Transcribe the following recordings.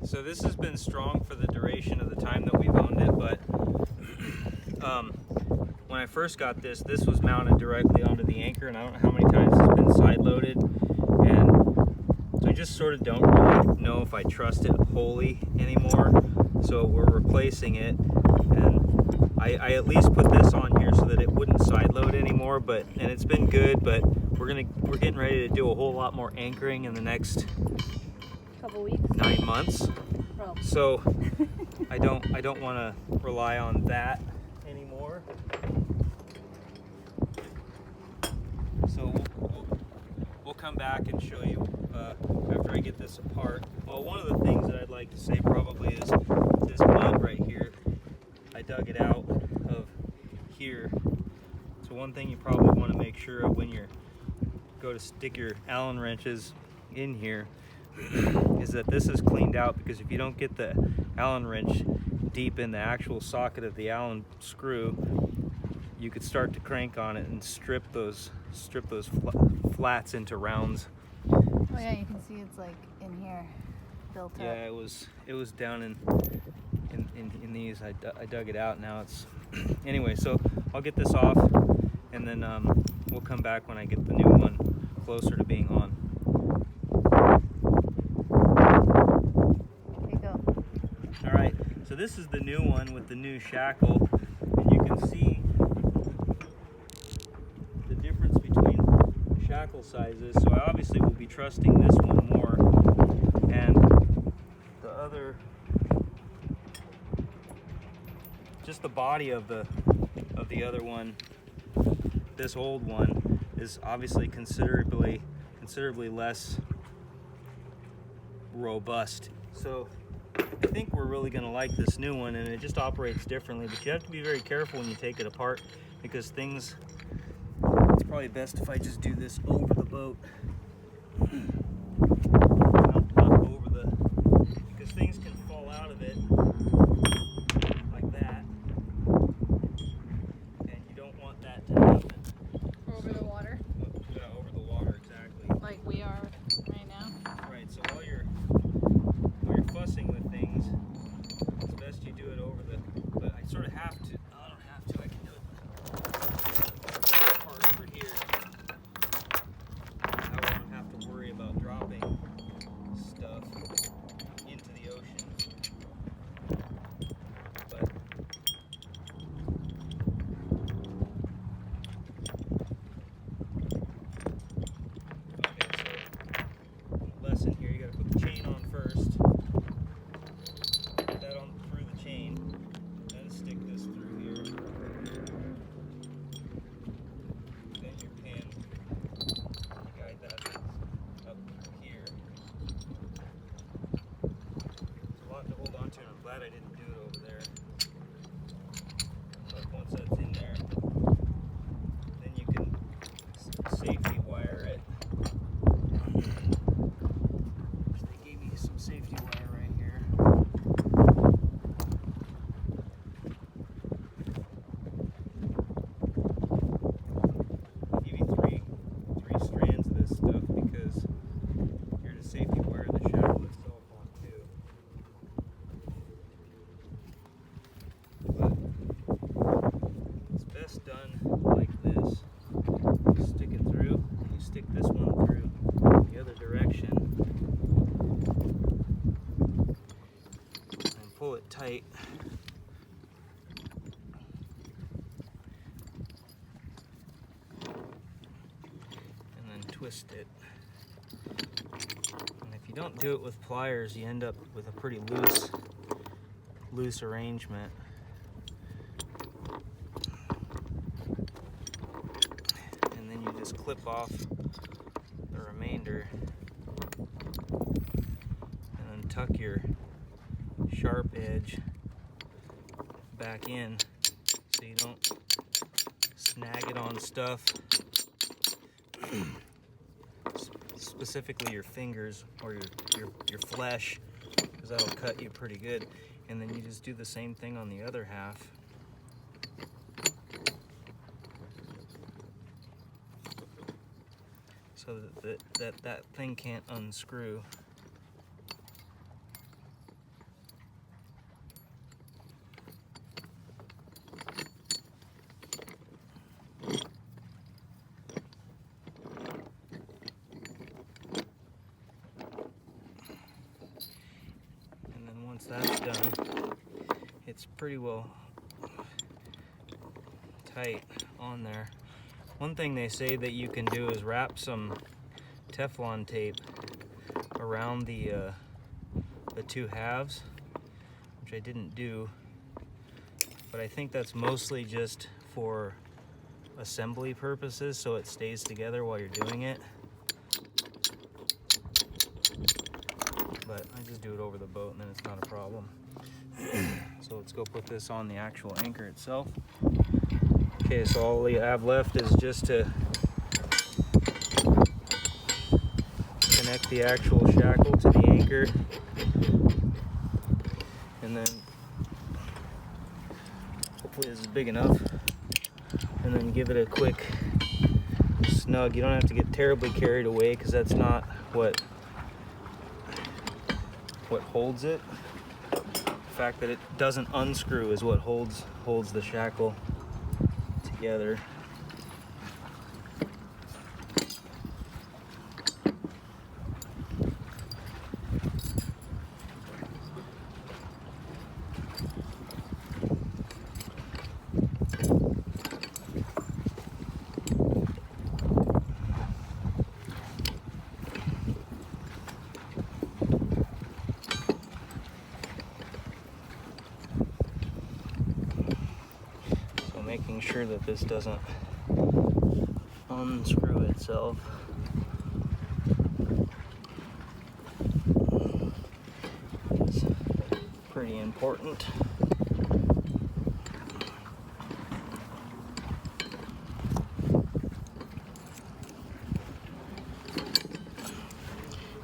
So this has been strong for the duration of the time that we've owned it, but when I first got this was mounted directly onto the anchor, and I don't know how many times it's been side loaded, and so I just sort of don't really know if I trust it wholly anymore. So we're replacing it, and I at least put this on here so that it wouldn't side load anymore. And it's been good, but we're getting ready to do a whole lot more anchoring in the next couple weeks, 9 months. Bro. So I don't want to rely on that anymore. So we'll come back and show you after I get this apart. Well, one of the things that I'd like to say probably is this mud right here. I dug it out of here. So one thing you probably want to make sure of when you go to stick your Allen wrenches in here is that this is cleaned out, because if you don't get the Allen wrench deep in the actual socket of the Allen screw, you could start to crank on it and strip those flats into rounds. Oh yeah, you can see it's like in here, built up. Yeah, it was down in these. I dug it out. Now it's anyway. So I'll get this off, and then we'll come back when I get the new one closer to being on. Here you go. All right. So this is the new one with the new shackle, and you can see the difference between the shackle sizes. So I obviously will be trusting this one more, and the other, just the body of the other one, this old one, is obviously considerably less robust. So I think we're really going to like this new one, and it just operates differently, but you have to be very careful when you take it apart, because it's probably best if I just do this over the boat. Not over because things can fall out of it like that, and you don't want that to happen. Over the water. Yeah, over the water, exactly. Like we are right now. Right, so while you're fussing with things, it's best you do it over but I sort of have to. No, I don't have to. I can do it part over here. I won't have to worry about dropping stuff into the ocean. But okay, so lesson here, you gotta put the chain on first. Put that on through the chain, then stick this through here. Then your pin, guide that up here. It's a lot to hold on to, and I'm glad I didn't do it over there. But once that's in there, then you can safety wire it. They gave me some safety wire right here. I'll give you three strands of this stuff, because you're to safety wire the shackle itself on too. But it's best done like this. Stick it through, and you stick this one through the other direction, and pull it tight. And then twist it. And if you don't do it with pliers, you end up with a pretty loose arrangement. And then you just clip off the remainder, and then tuck your sharp edge back in so you don't snag it on stuff, specifically your fingers or your flesh, because that'll cut you pretty good. And then you just do the same thing on the other half. So that thing can't unscrew. once that's done, it's pretty well tight on there. One thing they say that you can do is wrap some Teflon tape around the two halves, which I didn't do, but I think that's mostly just for assembly purposes, so it stays together while you're doing it. But I just do it over the boat and then it's not a problem. So let's go put this on the actual anchor itself. Okay, so all you have left is just to connect the actual shackle to the anchor, and then hopefully this is big enough, and then give it a quick snug. You don't have to get terribly carried away because that's not what holds it. The fact that it doesn't unscrew is what holds the shackle together. Making sure that this doesn't unscrew itself. It's pretty important.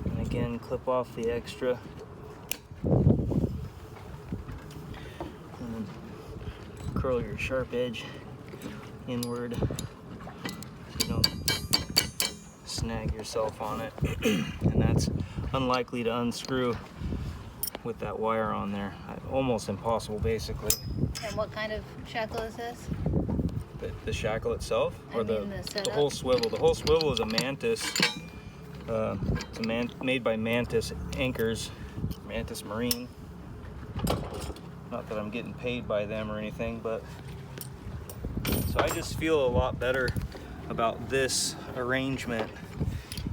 And again, clip off the extra. Curl your sharp edge inward so you don't snag yourself on it. And that's unlikely to unscrew with that wire on there. Almost impossible, basically. And what kind of shackle is this? The shackle itself, or the whole swivel? The whole swivel is a Mantis. It's made by Mantis Anchors, Mantis Marine. Not that I'm getting paid by them or anything, but so I just feel a lot better about this arrangement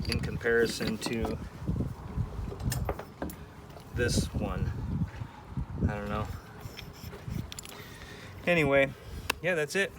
in comparison to this one. I don't know. Anyway, yeah, that's it.